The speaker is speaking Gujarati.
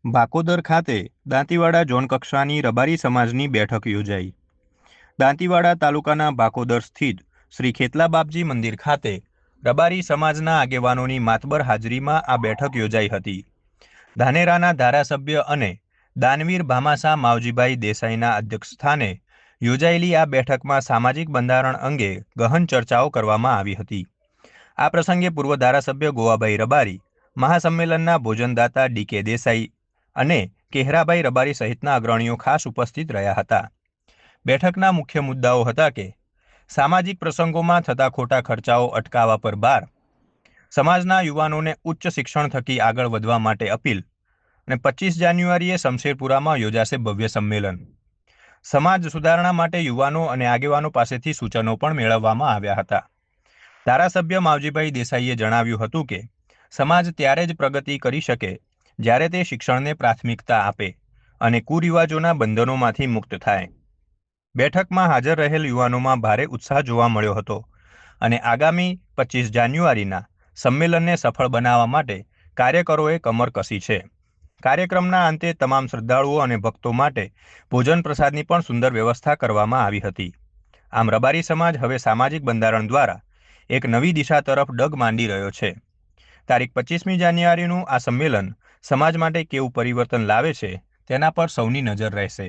બાકોદર ખાતે દાંતીવાડા ઝોન કક્ષાની રબારી સમાજની બેઠક યોજાઈ। દાંતીવાડા તાલુકાના બાકોદર સ્થિત શ્રી ખેતલા બાપજી મંદિર ખાતે રબારી સમાજના આગેવાનોની માતબર હાજરીમાં આ બેઠક યોજાઈ હતી। ધાનેરાના ધારાસભ્ય અને દાનવીર ભામાસા માવજીભાઈ દેસાઈના અધ્યક્ષસ્થાને યોજાયેલી આ બેઠકમાં સામાજિક બંધારણ અંગે ગહન ચર્ચાઓ કરવામાં આવી હતી। આ પ્રસંગે પૂર્વ ધારાસભ્ય ગોવાભાઈ રબારી, મહાસંમેલનના ભોજનદાતા ડી.કે. દેસાઈ અને કેહરાભાઈ રબારી સહિતના અગ્રણીઓ ખાસ ઉપસ્થિત રહ્યા હતા। બેઠકના મુખ્ય મુદ્દાઓ હતા કે સામાજિક પ્રસંગોમાં થતા ખોટા ખર્ચાઓ અટકાવવા પર ભાર, સમાજના યુવાનોને ઉચ્ચ શિક્ષણ થકી આગળ વધવા માટે અપીલ અને 25 જાન્યુઆરીએ શમશેરપુરામાં યોજાશે ભવ્ય સંમેલન। સમાજ સુધારણા માટે યુવાનો અને આગેવાનો પાસેથી સૂચનો પણ મેળવવામાં આવ્યા હતા। ધારાસભ્ય માવજીભાઈ દેસાઈએ જણાવ્યું હતું કે સમાજ ત્યારે જ પ્રગતિ કરી શકે જ્યારે તે શિક્ષણને પ્રાથમિકતા આપે અને કુરિવાજોના બંધનોમાંથી મુક્ત થાય। બેઠકમાં હાજર રહેલ યુવાનોમાં ભારે ઉત્સાહ જોવા મળ્યો હતો અને આગામી 25 જાન્યુઆરીના સંમેલનને સફળ બનાવવા માટે કાર્યકરોએ કમર કસી છે। કાર્યક્રમના અંતે તમામ શ્રદ્ધાળુઓ અને ભક્તો માટે ભોજન પ્રસાદની પણ સુંદર વ્યવસ્થા કરવામાં આવી હતી। આમ રબારી સમાજ હવે સામાજિક બંધારણ દ્વારા એક નવી દિશા તરફ ડગ માંડી રહ્યો છે। તારીખ 25મી જાન્યુઆરીનું આ સંમેલન સમાજ માટે કેવું પરિવર્તન લાવે છે તેના પર સૌની નજર રહેશે।